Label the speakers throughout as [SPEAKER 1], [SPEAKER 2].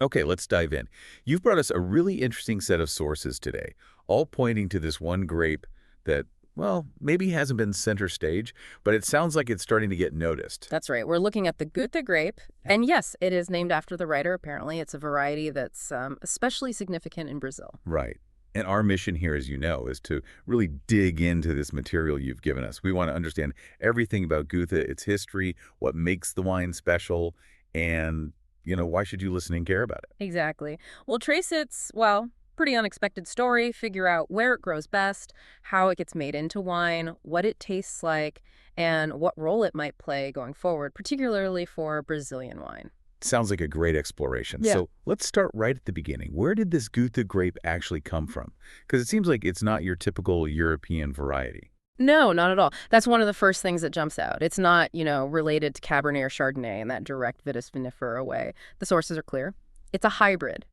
[SPEAKER 1] Okay, let's dive in. You've brought us a really interesting set of sources today, all pointing to this one grape that, well, maybe hasn't been center stage, but it sounds like it's starting to get noticed.
[SPEAKER 2] That's right. We're looking at the Goethe Grape. And yes, it is named after the writer, apparently. It's a variety that's especially significant in Brazil.
[SPEAKER 1] Right. And our mission here, as you know, is to really dig into this material you've given us. We want to understand everything about Goethe, its history, what makes the wine special, and, why should you listen and care about it?
[SPEAKER 2] Exactly. We'll trace its, well, pretty unexpected story, figure out where it grows best, how it gets made into wine, what it tastes like, and what role it might play going forward, particularly for Brazilian wine.
[SPEAKER 1] Sounds like a great exploration.
[SPEAKER 2] Yeah.
[SPEAKER 1] So let's start right at the beginning. Where did this Goethe grape actually come from? Because it seems like it's not your typical European variety.
[SPEAKER 2] No, not at all. That's one of the first things that jumps out. It's not, related to Cabernet or Chardonnay in that direct vitis vinifera way. The sources are clear. It's a hybrid.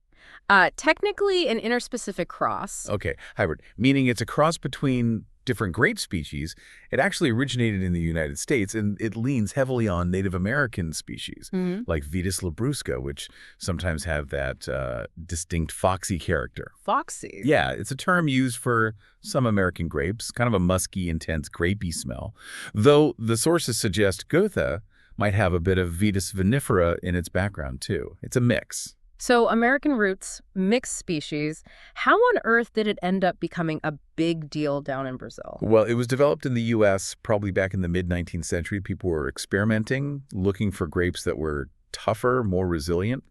[SPEAKER 2] Technically an interspecific cross.
[SPEAKER 1] Okay, hybrid, meaning it's a cross between different grape species. It actually originated in the United States, and it leans heavily on Native American species,
[SPEAKER 2] Hmm.
[SPEAKER 1] like Vitis labrusca, which sometimes have that distinct foxy character.
[SPEAKER 2] Foxy.
[SPEAKER 1] Yeah, it's a term used for some American grapes, kind of a musky, intense, grapey smell. Though the sources suggest Goethe might have a bit of Vitis vinifera in its background, too. It's a mix.
[SPEAKER 2] So American roots, mixed species. How on earth did it end up becoming a big deal down in Brazil?
[SPEAKER 1] Well, it was developed in the U.S. probably back in the mid-19th century. People were experimenting, looking for grapes that were tougher, more resilient.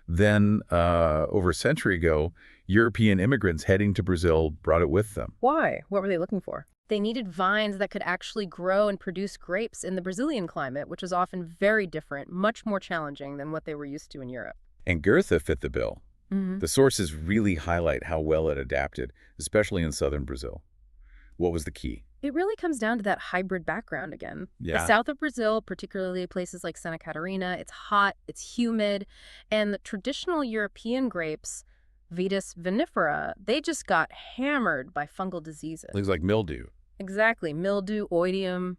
[SPEAKER 1] Then, over a century ago, European immigrants heading to Brazil brought it with them.
[SPEAKER 2] Why? What were they looking for? They needed vines that could actually grow and produce grapes in the Brazilian climate, which is often very different, much more challenging than what they were used to in Europe.
[SPEAKER 1] And Goethe fit the bill.
[SPEAKER 2] Hmm.
[SPEAKER 1] The sources really highlight how well it adapted, especially in southern Brazil. What was the key?
[SPEAKER 2] It really comes down to that hybrid background again. The
[SPEAKER 1] Yeah.
[SPEAKER 2] south of Brazil, particularly places like Santa Catarina, it's hot, it's humid, and the traditional European grapes, Vitis vinifera, they just got hammered by fungal diseases.
[SPEAKER 1] Things like mildew.
[SPEAKER 2] Exactly, mildew, oidium.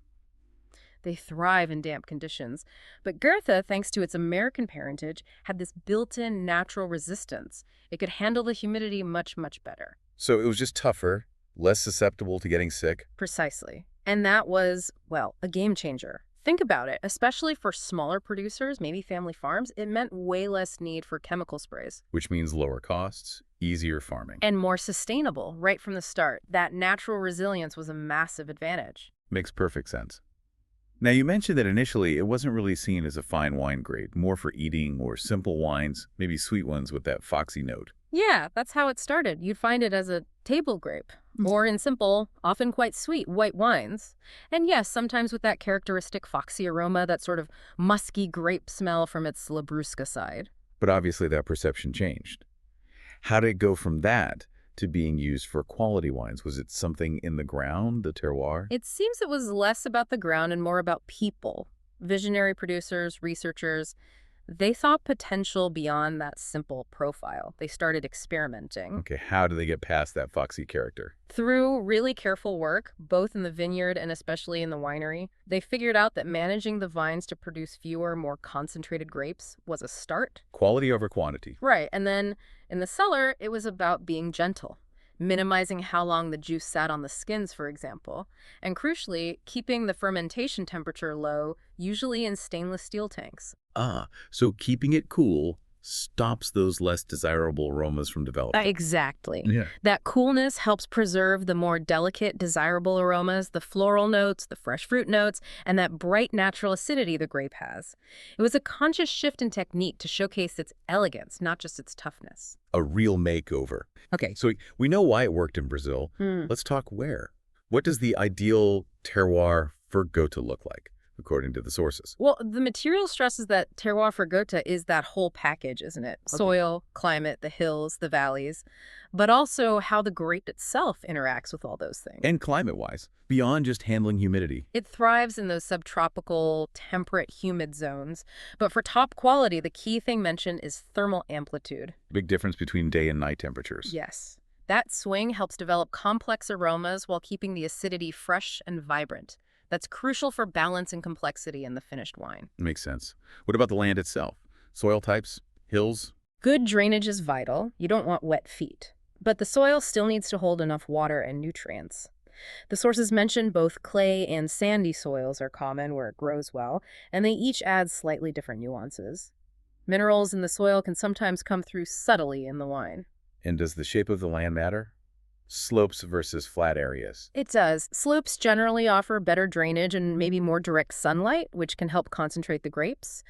[SPEAKER 2] They thrive in damp conditions. But Goethe, thanks to its American parentage, had this built-in natural resistance. It could handle the humidity much, much better.
[SPEAKER 1] So it was just tougher, less susceptible to getting sick,
[SPEAKER 2] Precisely. And that was, well, a game changer. Think about it, especially for smaller producers, maybe family farms, it meant way less need for chemical sprays.
[SPEAKER 1] which means lower costs, easier farming.
[SPEAKER 2] And more sustainable right from the start. That natural resilience was a massive advantage.
[SPEAKER 1] Makes perfect sense. Now, you mentioned that initially it wasn't really seen as a fine wine grade, more for eating or simple wines, maybe sweet ones with that foxy note.
[SPEAKER 2] Yeah, that's how it started. You'd find it as a table grape, or in simple, often quite sweet, white wines. And yes, sometimes with that characteristic foxy aroma, that sort of musky grape smell from its Labrusca side.
[SPEAKER 1] But obviously that perception changed. How did it go from that to being used for quality wines? Was it something in the ground, the terroir?
[SPEAKER 2] It seems it was less about the ground and more about people. Visionary producers, researchers, they saw potential beyond that simple profile. They started experimenting.
[SPEAKER 1] Okay, how do they get past that foxy character?
[SPEAKER 2] Through really careful work, both in the vineyard and especially in the winery, they figured out that managing the vines to produce fewer, more concentrated grapes was a start.
[SPEAKER 1] Quality over quantity.
[SPEAKER 2] Right, and then in the cellar, it was about being gentle, minimizing how long the juice sat on the skins, for example, and crucially, keeping the fermentation temperature low, usually in stainless steel tanks.
[SPEAKER 1] So keeping it cool stops those less desirable aromas from developing.
[SPEAKER 2] Exactly.
[SPEAKER 1] Yeah.
[SPEAKER 2] That coolness helps preserve the more delicate, desirable aromas, the floral notes, the fresh fruit notes, and that bright natural acidity the grape has. It was a conscious shift in technique to showcase its elegance, not just its toughness.
[SPEAKER 1] A real makeover. Okay, so we know why it worked in Brazil. Let's talk where. What does the ideal terroir for Goethe look like, according to the sources?
[SPEAKER 2] Well, the material stresses that terroir for Goethe is that whole package, isn't it?
[SPEAKER 1] Okay.
[SPEAKER 2] Soil, climate, the hills, the valleys, but also how the grape itself interacts with all those things.
[SPEAKER 1] And climate-wise, beyond just handling humidity.
[SPEAKER 2] It thrives in those subtropical, temperate, humid zones. But for top quality, the key thing mentioned is thermal amplitude.
[SPEAKER 1] Big difference between day and night temperatures.
[SPEAKER 2] Yes. That swing helps develop complex aromas while keeping the acidity fresh and vibrant. That's crucial for balance and complexity in the finished wine.
[SPEAKER 1] Makes sense. What about the land itself? Soil types, hills,
[SPEAKER 2] Good drainage is vital. You don't want wet feet. But the soil still needs to hold enough water and nutrients. The sources mentioned both clay and sandy soils are common where it grows well, and they each add slightly different nuances. Minerals in the soil can sometimes come through subtly in the wine.
[SPEAKER 1] And does the shape of the land matter? Slopes versus flat areas.
[SPEAKER 2] It does. Slopes generally offer better drainage and maybe more direct sunlight, which can help concentrate the grapes.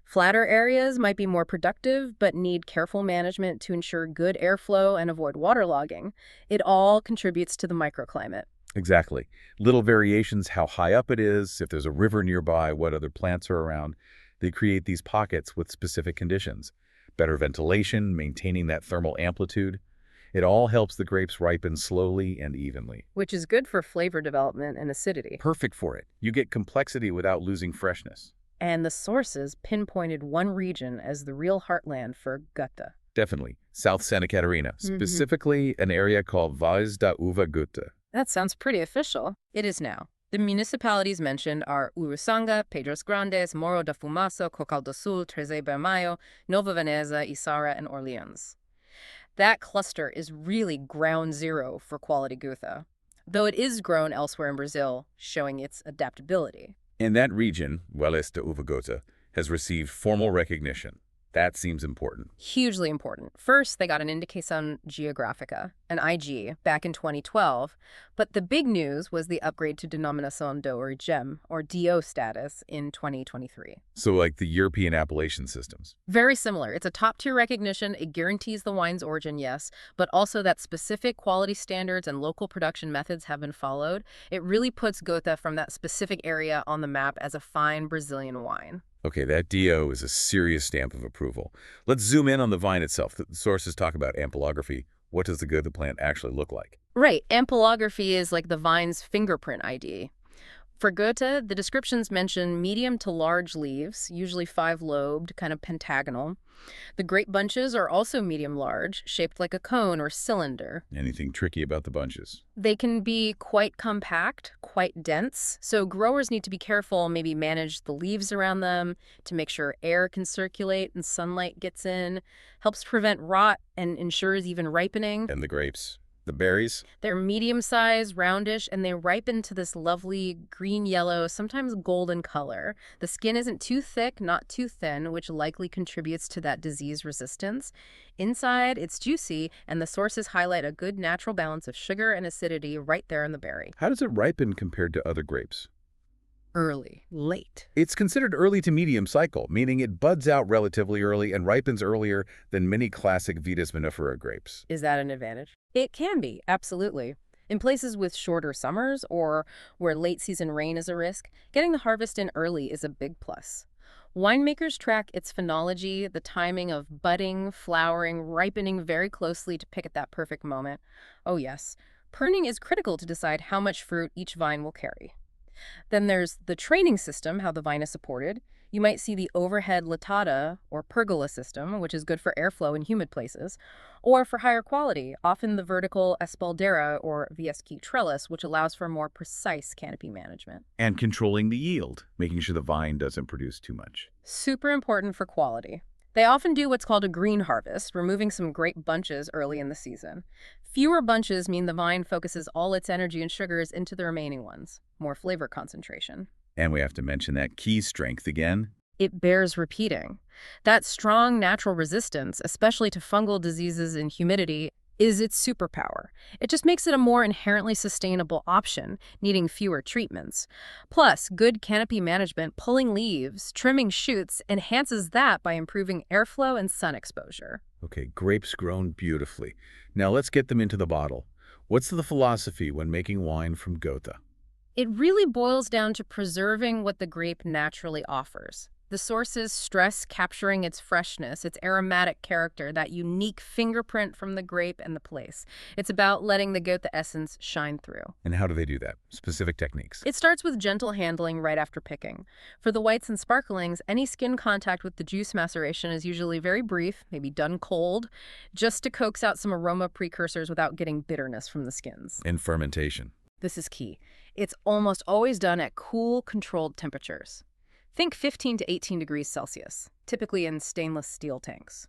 [SPEAKER 2] Flatter areas might be more productive, but need careful management to ensure good airflow and avoid waterlogging. It all contributes to the microclimate.
[SPEAKER 1] Exactly. Little variations, how high up it is, if there's a river nearby, what other plants are around. They create these pockets with specific conditions. Better ventilation, maintaining that thermal amplitude. It all helps the grapes ripen slowly and evenly.
[SPEAKER 2] Which is good for flavor development and acidity.
[SPEAKER 1] Perfect for it. You get complexity without losing freshness.
[SPEAKER 2] And the sources pinpointed one region as the real heartland for Goethe.
[SPEAKER 1] Definitely. South Santa Catarina, specifically an area called Vales da Uva Goethe.
[SPEAKER 2] That sounds pretty official. It is now. The municipalities mentioned are Uruçanga, Pedras Grandes, Morro da Fumaça, Cocal do Sul, Treze Bermaio, Nova Veneza, Isara, and Orleans. That cluster is really ground zero for quality Goethe, though it is grown elsewhere in Brazil, showing its adaptability.
[SPEAKER 1] And that region, Vales da Uva Goethe, has received formal recognition. That seems important.
[SPEAKER 2] Hugely important. First, they got an Indicação Geográfica, an IG, back in 2012. But the big news was the upgrade to Denominação de Origem, or DO status, in 2023.
[SPEAKER 1] So like the European appellation systems.
[SPEAKER 2] Very similar. It's a top-tier recognition. It guarantees the wine's origin, yes, but also that specific quality standards and local production methods have been followed. It really puts Goethe from that specific area on the map as a fine Brazilian wine.
[SPEAKER 1] Okay, that DO is a serious stamp of approval. Let's zoom in on the vine itself. The sources talk about ampelography. What does the Goethe plant actually look like?
[SPEAKER 2] Right. Ampelography is like the vine's fingerprint ID. For Goethe, the descriptions mention medium to large leaves, usually 5-lobed, kind of pentagonal. The grape bunches are also medium-large, shaped like a cone or cylinder.
[SPEAKER 1] Anything tricky about the bunches?
[SPEAKER 2] They can be quite compact, quite dense, so growers need to be careful, maybe manage the leaves around them to make sure air can circulate and sunlight gets in, helps prevent rot and ensures even ripening.
[SPEAKER 1] And the grapes? The berries?
[SPEAKER 2] They're medium-sized, roundish, and they ripen to this lovely green-yellow, sometimes golden color. The skin isn't too thick, not too thin, which likely contributes to that disease resistance. Inside, it's juicy, and the sources highlight a good natural balance of sugar and acidity right there in the berry.
[SPEAKER 1] How does it ripen compared to other grapes?
[SPEAKER 2] Early. Late.
[SPEAKER 1] It's considered early to medium cycle, meaning it buds out relatively early and ripens earlier than many classic Vitis vinifera grapes.
[SPEAKER 2] Is that an advantage? It can be, absolutely. In places with shorter summers or where late-season rain is a risk, getting the harvest in early is a big plus. Winemakers track its phenology, the timing of budding, flowering, ripening very closely to pick at that perfect moment. Oh yes, pruning is critical to decide how much fruit each vine will carry. Then there's the training system, how the vine is supported. You might see the overhead lattada or pergola system, which is good for airflow in humid places, or for higher quality, often the vertical espaldera or VSQ trellis, which allows for more precise canopy management.
[SPEAKER 1] And controlling the yield, making sure the vine doesn't produce too much.
[SPEAKER 2] Super important for quality. They often do what's called a green harvest, removing some grape bunches early in the season. Fewer bunches mean the vine focuses all its energy and sugars into the remaining ones, more flavor concentration.
[SPEAKER 1] And we have to mention that key strength again.
[SPEAKER 2] It bears repeating. That strong natural resistance, especially to fungal diseases and humidity, is its superpower. It just makes it a more inherently sustainable option, needing fewer treatments. Plus, good canopy management, pulling leaves, trimming shoots, enhances that by improving airflow and sun exposure.
[SPEAKER 1] Okay, grapes grown beautifully. Now let's get them into the bottle. What's the philosophy when making wine from Goethe?
[SPEAKER 2] It really boils down to preserving what the grape naturally offers. The sources stress capturing its freshness, its aromatic character, that unique fingerprint from the grape and the place. It's about letting the Goethe essence shine through.
[SPEAKER 1] And how do they do that? Specific techniques?
[SPEAKER 2] It starts with gentle handling right after picking. For the whites and sparklings, any skin contact with the juice maceration is usually very brief, maybe done cold, just to coax out some aroma precursors without getting bitterness from the skins.
[SPEAKER 1] And fermentation.
[SPEAKER 2] This is key. It's almost always done at cool, controlled temperatures. Think 15 to 18 degrees Celsius, typically in stainless steel tanks.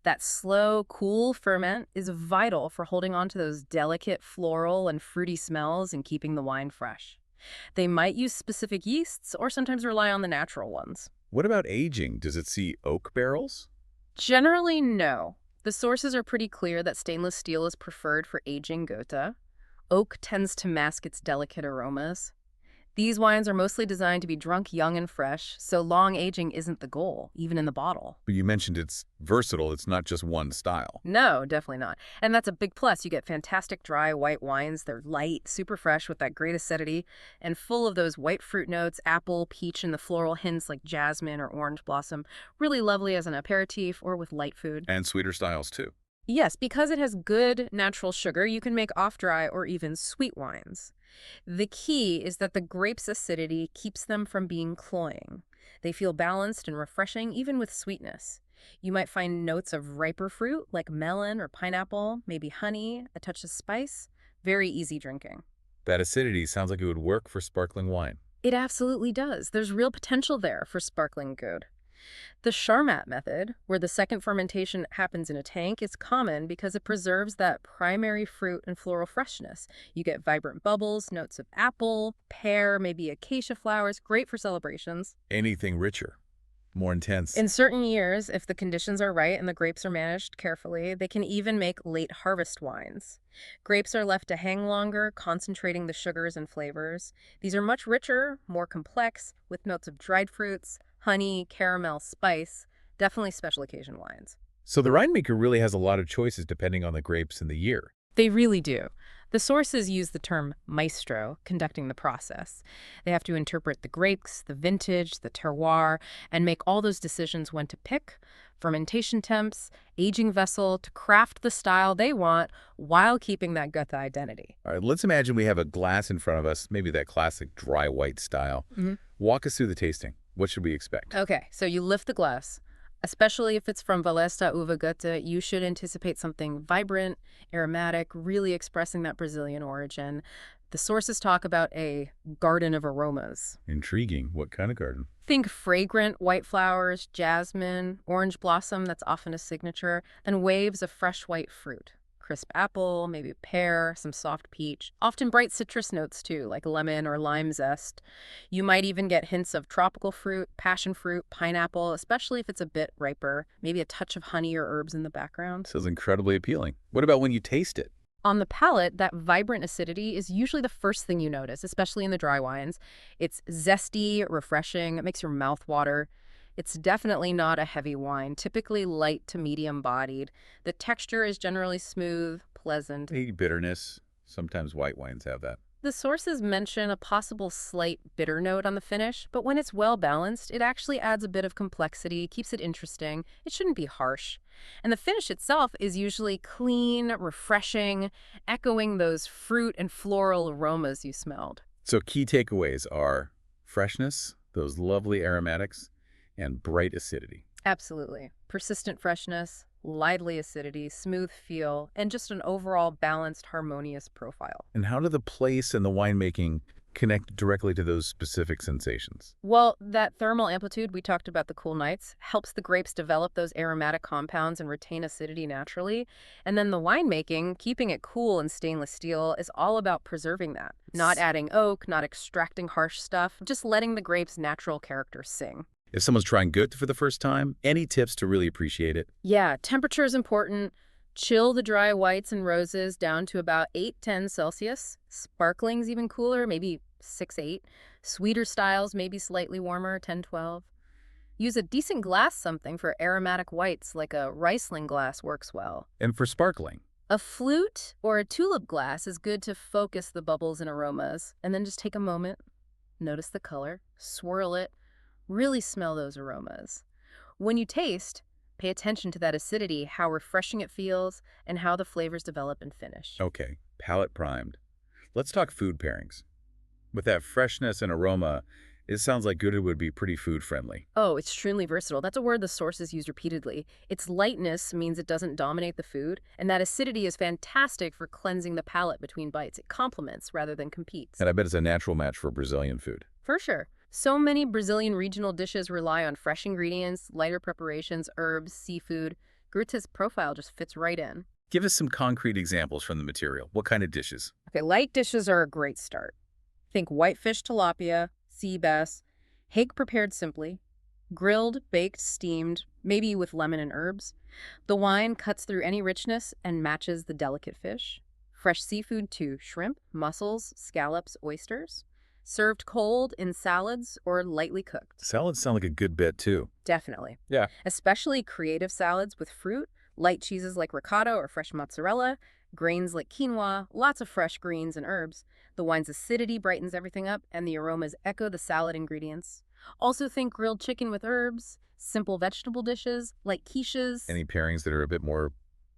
[SPEAKER 2] That slow, cool ferment is vital for holding on to those delicate floral and fruity smells and keeping the wine fresh. They might use specific yeasts or sometimes rely on the natural ones.
[SPEAKER 1] What about aging? Does it see oak barrels?
[SPEAKER 2] Generally, no. The sources are pretty clear that stainless steel is preferred for aging Goethe. Oak tends to mask its delicate aromas. These wines are mostly designed to be drunk young and fresh, so long aging isn't the goal, even in the bottle.
[SPEAKER 1] But you mentioned it's versatile. It's not just one style.
[SPEAKER 2] No, definitely not. And that's a big plus. You get fantastic dry white wines. They're light, super fresh with that great acidity, and full of those white fruit notes, apple, peach, and the floral hints like jasmine or orange blossom. Really lovely as an aperitif or with light food.
[SPEAKER 1] And sweeter styles, too.
[SPEAKER 2] Yes, because it has good natural sugar, you can make off-dry or even sweet wines. The key is that the grape's acidity keeps them from being cloying. They feel balanced and refreshing, even with sweetness. You might find notes of riper fruit, like melon or pineapple, maybe honey, a touch of spice. Very easy drinking.
[SPEAKER 1] That acidity sounds like it would work for sparkling wine.
[SPEAKER 2] It absolutely does. There's real potential there for sparkling good. The Charmat method, where the second fermentation happens in a tank, is common because it preserves that primary fruit and floral freshness. You get vibrant bubbles, notes of apple, pear, maybe acacia flowers, great for celebrations.
[SPEAKER 1] Anything richer, more intense.
[SPEAKER 2] In certain years, if the conditions are right and the grapes are managed carefully, they can even make late harvest wines. Grapes are left to hang longer, concentrating the sugars and flavors. These are much richer, more complex, with notes of dried fruits, honey, caramel, spice, definitely special occasion wines.
[SPEAKER 1] So the winemaker really has a lot of choices depending on the grapes and the year.
[SPEAKER 2] They really do. The sources use the term maestro, conducting the process. They have to interpret the grapes, the vintage, the terroir, and make all those decisions when to pick, fermentation temps, aging vessel, to craft the style they want while keeping that Goethe identity.
[SPEAKER 1] All right, let's imagine we have a glass in front of us, maybe that classic dry white style. Walk us through the tasting. What should we expect?
[SPEAKER 2] Okay, so you lift the glass. Especially if it's from Vales da Uva Goethe, you should anticipate something vibrant, aromatic, really expressing that Brazilian origin. The sources talk about a garden of aromas.
[SPEAKER 1] Intriguing. What kind of garden?
[SPEAKER 2] Think fragrant white flowers, jasmine, orange blossom, that's often a signature, and waves of fresh white fruit. Crisp apple, maybe pear, some soft peach. Often bright citrus notes too, like lemon or lime zest. You might even get hints of tropical fruit, passion fruit, pineapple, especially if it's a bit riper. Maybe a touch of honey or herbs in the background.
[SPEAKER 1] Sounds incredibly appealing. What about when you taste it?
[SPEAKER 2] On the palate, that vibrant acidity is usually the first thing you notice, especially in the dry wines. It's zesty, refreshing, it makes your mouth water. It's definitely not a heavy wine, typically light to medium-bodied. The texture is generally smooth, pleasant.
[SPEAKER 1] Maybe bitterness. Sometimes white wines have that.
[SPEAKER 2] The sources mention a possible slight bitter note on the finish, but when it's well-balanced, it actually adds a bit of complexity, keeps it interesting. It shouldn't be harsh. And the finish itself is usually clean, refreshing, echoing those fruit and floral aromas you smelled.
[SPEAKER 1] So key takeaways are freshness, those lovely aromatics, and bright acidity.
[SPEAKER 2] Absolutely. Persistent freshness, lively acidity, smooth feel, and just an overall balanced, harmonious profile.
[SPEAKER 1] And how do the place and the winemaking connect directly to those specific sensations?
[SPEAKER 2] Well, that thermal amplitude, we talked about the cool nights, helps the grapes develop those aromatic compounds and retain acidity naturally. And then the winemaking, keeping it cool in stainless steel, is all about preserving that. Not adding oak, not extracting harsh stuff, just letting the grape's natural character sing.
[SPEAKER 1] If someone's trying Goethe for the first time, any tips to really appreciate it?
[SPEAKER 2] Yeah, temperature is important. Chill the dry whites and roses down to about 8-10 Celsius. Sparkling's even cooler, maybe 6-8. Sweeter styles, maybe slightly warmer, 10-12. Use a decent glass something for aromatic whites, like a Riesling glass works well.
[SPEAKER 1] And for sparkling?
[SPEAKER 2] A flute or a tulip glass is good to focus the bubbles and aromas. And then just take a moment, notice the color, swirl it, really smell those aromas. When you taste, pay attention to that acidity, how refreshing it feels, and how the flavors develop and finish.
[SPEAKER 1] Okay, palate primed. Let's talk food pairings. With that freshness and aroma, it sounds like Goethe would be pretty food-friendly.
[SPEAKER 2] Oh, extremely versatile. That's a word the sources use repeatedly. Its lightness means it doesn't dominate the food, and that acidity is fantastic for cleansing the palate between bites. It complements rather than competes.
[SPEAKER 1] And I bet it's a natural match for Brazilian food.
[SPEAKER 2] For sure. So many Brazilian regional dishes rely on fresh ingredients, lighter preparations, herbs, seafood. Goethe's profile just fits right in.
[SPEAKER 1] Give us some concrete examples from the material. What kind of dishes?
[SPEAKER 2] Okay, light dishes are a great start. Think whitefish tilapia, sea bass, hake prepared simply, grilled, baked, steamed, maybe with lemon and herbs. The wine cuts through any richness and matches the delicate fish. Fresh seafood too, shrimp, mussels, scallops, oysters. Served cold in salads or lightly cooked.
[SPEAKER 1] Salads sound like a good bet, too.
[SPEAKER 2] Definitely.
[SPEAKER 1] Yeah.
[SPEAKER 2] Especially creative salads with fruit, light cheeses like ricotta or fresh mozzarella, grains like quinoa, lots of fresh greens and herbs. The wine's acidity brightens everything up, and the aromas echo the salad ingredients. Also think grilled chicken with herbs, simple vegetable dishes like quiches.
[SPEAKER 1] Any pairings that are a bit more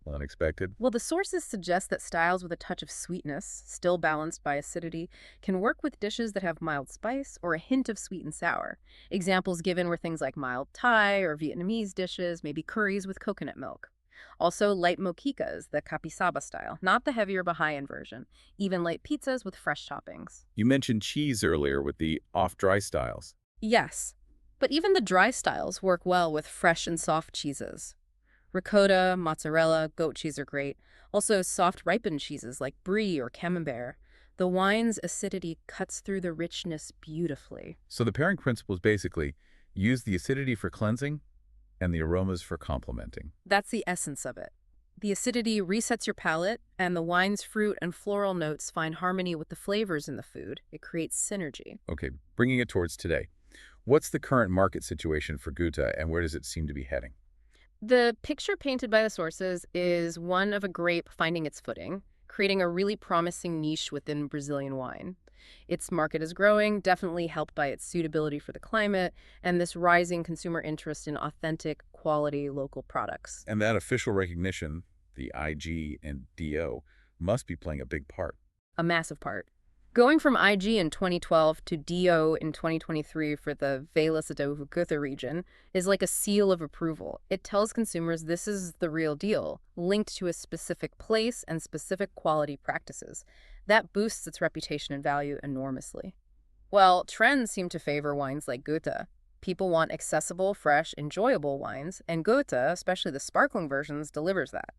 [SPEAKER 1] unexpected?
[SPEAKER 2] Well, the sources suggest that styles with a touch of sweetness, still balanced by acidity, can work with dishes that have mild spice or a hint of sweet and sour. Examples given were things like mild Thai or Vietnamese dishes, maybe curries with coconut milk. Also, light mochikas, the capisaba style, not the heavier Bahaian version. Even light pizzas with fresh toppings.
[SPEAKER 1] You mentioned cheese earlier with the off-dry styles.
[SPEAKER 2] Yes, but even the dry styles work well with fresh and soft cheeses. Ricotta, mozzarella, goat cheese are great. Also, soft ripened cheeses like brie or camembert. The wine's acidity cuts through the richness beautifully.
[SPEAKER 1] So the pairing principle is basically use the acidity for cleansing and the aromas for complementing.
[SPEAKER 2] That's the essence of it. The acidity resets your palate, and the wine's fruit and floral notes find harmony with the flavors in the food. It creates synergy.
[SPEAKER 1] Okay, bringing it towards today. What's the current market situation for Goethe, and where does it seem to be heading?
[SPEAKER 2] The picture painted by the sources is one of a grape finding its footing, creating a really promising niche within Brazilian wine. Its market is growing, definitely helped by its suitability for the climate and this rising consumer interest in authentic, quality, local products.
[SPEAKER 1] And that official recognition, the IG and DO, must be playing a big part.
[SPEAKER 2] A massive part. Going from IG in 2012 to DO in 2023 for the Vales da Uva Goethe region is like a seal of approval. It tells consumers this is the real deal, linked to a specific place and specific quality practices. That boosts its reputation and value enormously. Well, trends seem to favor wines like Goethe. People want accessible, fresh, enjoyable wines, and Goethe, especially the sparkling versions, delivers that.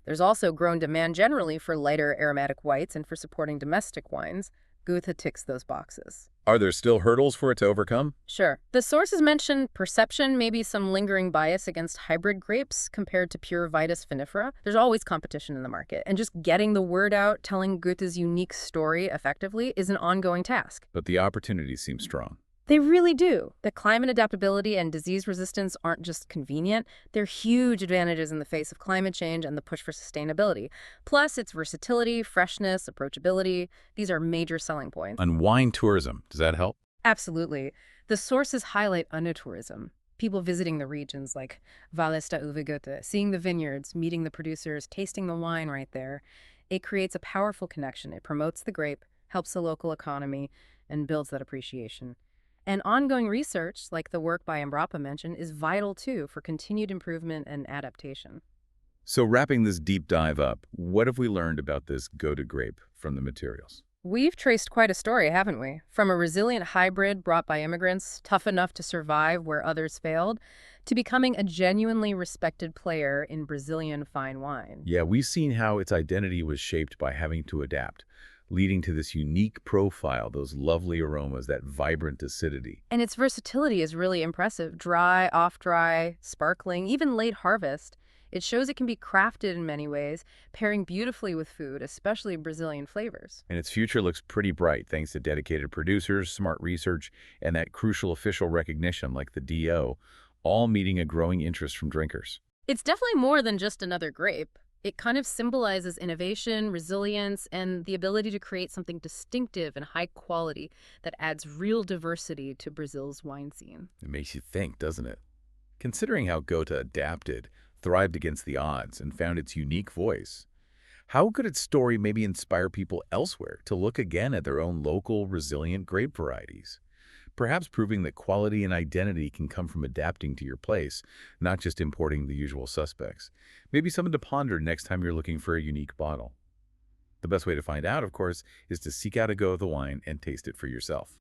[SPEAKER 2] There's also grown demand generally for lighter aromatic whites and for supporting domestic wines. Goethe ticks those boxes.
[SPEAKER 1] Are there still hurdles for it to overcome?
[SPEAKER 2] Sure. The sources mention perception, maybe some lingering bias against hybrid grapes compared to pure Vitis vinifera. There's always competition in the market, and just getting the word out, telling Goethe's unique story effectively is an ongoing task.
[SPEAKER 1] But the opportunities seem strong.
[SPEAKER 2] They really do. The climate adaptability and disease resistance aren't just convenient, they're huge advantages in the face of climate change and the push for sustainability. Plus, its versatility, freshness, approachability, these are major selling points.
[SPEAKER 1] On wine tourism, does that help?
[SPEAKER 2] Absolutely. The sources highlight unotourism. People visiting the regions like Vales da Uva Goethe, seeing the vineyards, meeting the producers, tasting the wine right there. It creates a powerful connection. It promotes the grape, helps the local economy, and builds that appreciation. And ongoing research, like the work by Embrapa mentioned, is vital too for continued improvement and adaptation.
[SPEAKER 1] So wrapping this deep dive up, what have we learned about this Goethe grape from the materials?
[SPEAKER 2] We've traced quite a story, haven't we? From a resilient hybrid brought by immigrants, tough enough to survive where others failed, to becoming a genuinely respected player in Brazilian fine wine.
[SPEAKER 1] Yeah, we've seen how its identity was shaped by having to adapt, leading to this unique profile, those lovely aromas, that vibrant acidity.
[SPEAKER 2] And its versatility is really impressive. Dry, off-dry, sparkling, even late harvest. It shows it can be crafted in many ways, pairing beautifully with food, especially Brazilian flavors.
[SPEAKER 1] And its future looks pretty bright thanks to dedicated producers, smart research, and that crucial official recognition like the DO, all meeting a growing interest from drinkers.
[SPEAKER 2] It's definitely more than just another grape. It kind of symbolizes innovation, resilience, and the ability to create something distinctive and high quality that adds real diversity to Brazil's wine scene.
[SPEAKER 1] It makes you think, doesn't it? Considering how Goethe adapted, thrived against the odds, and found its unique voice, how could its story maybe inspire people elsewhere to look again at their own local, resilient grape varieties? Perhaps proving that quality and identity can come from adapting to your place, not just importing the usual suspects. Maybe something to ponder next time you're looking for a unique bottle. The best way to find out, of course, is to seek out a Goethe wine and taste it for yourself.